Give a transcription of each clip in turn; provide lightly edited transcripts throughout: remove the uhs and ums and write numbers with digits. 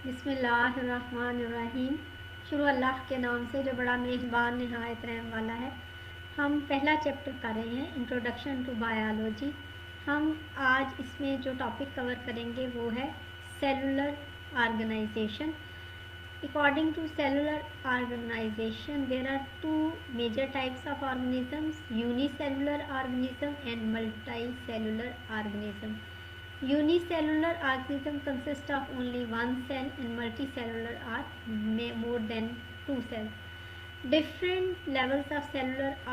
بسم اللہ الرحمن الرحیم۔ شروع اللہ کے نام سے جو بڑا میزبان نہایت رحم والا ہے۔ ہم پہلا چیپٹر کر رہے ہیں، انٹروڈکشن ٹو بایولوجی۔ ہم آج اس میں جو ٹاپک کور کریں گے وہ ہے cellular organisation. According to cellular organization, there are two major types of organisms: unicellular organism and multicellular organism. Unicellular organism consists of only one cell and multicellular are more than two cells. Different levels of cellular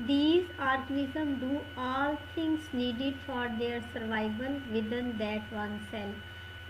These organisms do all things needed for their survival within that one cell.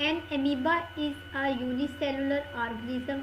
An amoeba is a unicellular organism.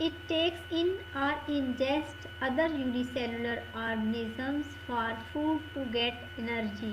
It takes in or ingests other unicellular organisms for food to get energy.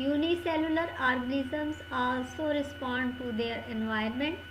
Unicellular organisms also respond to their environment.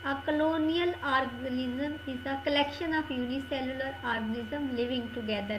A colonial organism is a collection of unicellular organisms living together.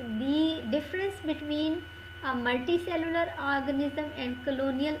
the difference between a multicellular organism and colonial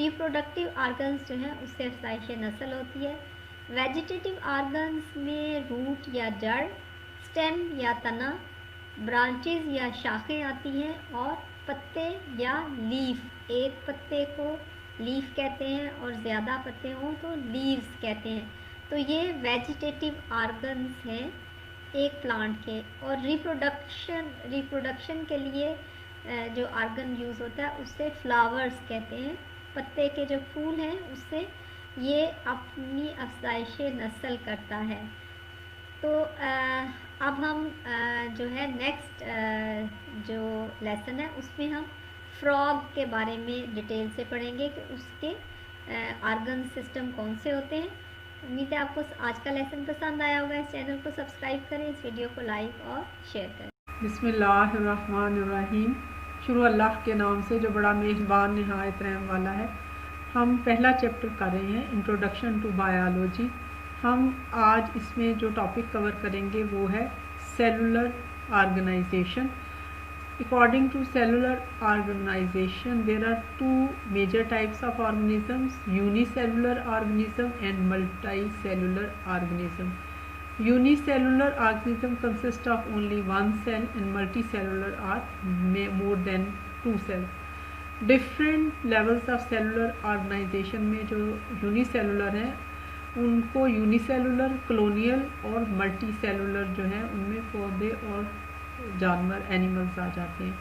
reproductive organs جو ہیں اس سے افزائش نسل ہوتی ہے. ویجیٹیٹیو organs میں route یا جڑ، سٹیم یا تنا، برانچز یا شاخیں آتی ہیں، اور پتے یا لیف. ایک پتے کو لیف کہتے ہیں اور زیادہ پتے ہوں تو لیوز کہتے ہیں. تو یہ ویجیٹیٹیو آرگنز ہیں ایک پلانٹ کے. اور ریپروڈکشن کے لیے جو آرگن یوز ہوتا ہے اس سے فلاورز کہتے ہیں. پتے کے جو پھول ہیں اس سے یہ اپنی افزائش نسل کرتا ہے. تو اب ہم جو ہے نیکسٹ جو لیسن ہے اس میں ہم فراگ کے بارے میں ڈیٹیل سے پڑھیں گے کہ اس کے آرگن سسٹم کون سے ہوتے ہیں. امید ہے آپ کو آج کا لیسن پسند آیا ہوگا. اس چینل کو سبسکرائب کریں، اس ویڈیو کو لائک اور شیئر کریں. بسم اللہ الرحمن الرحیم. شروع اللہ کے نام سے جو بڑا مہربان نہایت رحم والا ہے. ہم پہلا چیپٹر کر رہے ہیں انٹروڈکشن ٹو بایولوجی. ہم آج اس میں جو ٹاپک کور کریں گے وہ ہے cellular organisation. According to cellular organization, there are two major types of organisms, unicellular organism and multicellular organism. Unicellular organism consists of only one cell and multicellular are more than two cells. Different levels of cellular organization میں جو unicellular ہیں ان کو unicellular, colonial اور multicellular جو ہیں ان میں پودے اور جانور اینیملز آ جاتے ہیں.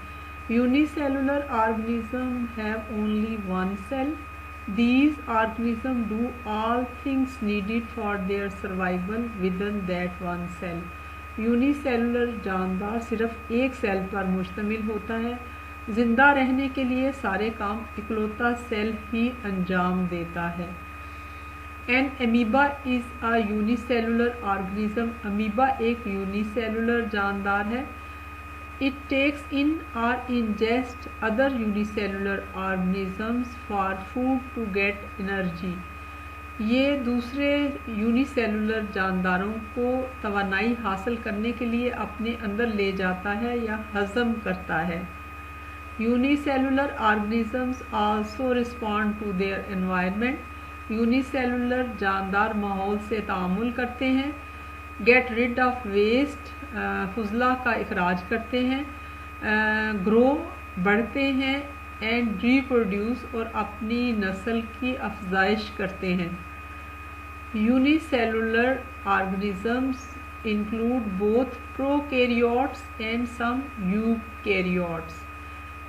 Unicellular organism have only one cell. These organisms do all things needed for their survival within that one cell. Unicellular جاندار صرف ایک سیل پر مشتمل ہوتا ہے. زندہ رہنے کے لیے سارے کام اکلوتا سیل ہی انجام دیتا ہے. An amoeba is a unicellular organism. Amoeba ایک unicellular جاندار ہے. It takes in or ingests other unicellular organisms for food to get energy. یہ دوسرے یونیسیلولر جانداروں کو توانائی حاصل کرنے کے لیے اپنے اندر لے جاتا ہے یا ہضم کرتا ہے. Unicellular organisms also respond to their environment. Unicellular جاندار ماحول سے تعامل کرتے ہیں. Get rid of waste, فضلہ کا اخراج کرتے ہیں. Grow, بڑھتے ہیں. And reproduce, اور اپنی نسل کی افزائش کرتے ہیں. Unicellular organisms include both prokaryotes and some eukaryotes.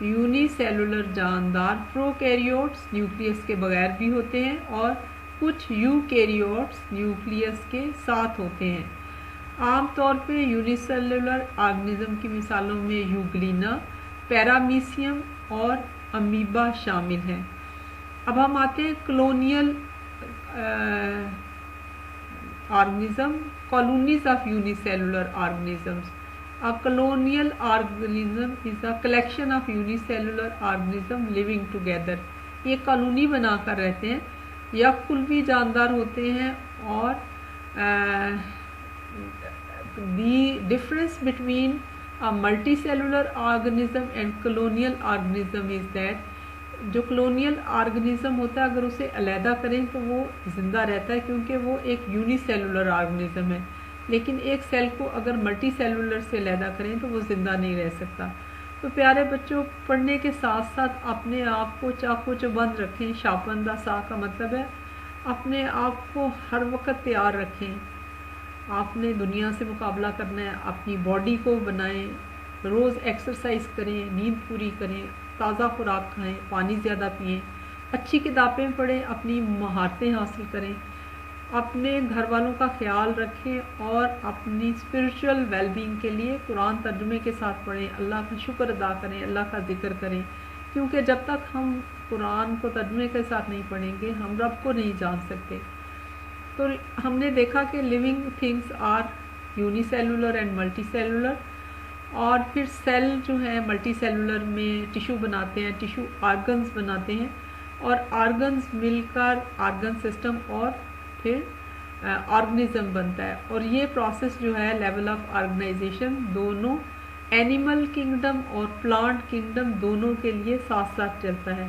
Unicellular جاندار پروکیریوٹس نیوکلیس کے بغیر بھی ہوتے ہیں اور کچھ یوکیریوٹس نیوکلیس کے ساتھ ہوتے ہیں. عام طور پہ یونیسیلولر آرگنزم کی مثالوں میں یوگلینا، پیرامیسیم اور امیبا شامل ہیں. اب ہم آتے ہیں colonial organism. Colonies of unicellular organisms. A colonial organism is a collection of unicellular organisms living together. یہ کالونی بنا کر رہتے ہیں یا کلوی جاندار ہوتے ہیں. اور the difference between a multicellular organism and colonial organism is that جو colonial organism ہوتا ہے اگر اسے علیحدہ کریں تو وہ زندہ رہتا ہے کیونکہ وہ ایک unicellular organism ہے. لیکن ایک سیل کو اگر ملٹی سیلولر سے علیحدہ کریں تو وہ زندہ نہیں رہ سکتا. تو پیارے بچوں، پڑھنے کے ساتھ ساتھ اپنے آپ کو چاقو چوبند رکھیں. شاپندہ سا کا مطلب ہے اپنے آپ کو ہر وقت تیار رکھیں. آپ نے دنیا سے مقابلہ کرنا ہے. اپنی باڈی کو بنائیں، روز ایکسرسائز کریں، نیند پوری کریں، تازہ خوراک کھائیں، پانی زیادہ پئیں، اچھی کتابیں پڑھیں، اپنی مہارتیں حاصل کریں، اپنے گھر والوں کا خیال رکھیں اور اپنی اسپرچول ویل بینگ کے لیے قرآن ترجمے کے ساتھ پڑھیں. اللہ کا شکر ادا کریں، اللہ کا ذکر کریں. کیونکہ جب تک ہم قرآن کو ترجمے کے ساتھ نہیں پڑھیں گے ہم رب کو نہیں جان سکتے. تو ہم نے دیکھا کہ living things are unicellular and multicellular. اور پھر سیل جو ہے ملٹی سیلولر میں ٹیشو بناتے ہیں، ٹیشو آرگنز بناتے ہیں اور آرگنز مل کر آرگن سسٹم اور پھر آرگنزم بنتا ہے. اور یہ پروسیس جو ہے لیول آف آرگنائزیشن دونوں اینیمل کنگڈم اور پلانٹ کنگڈم دونوں کے لیے ساتھ ساتھ چلتا ہے.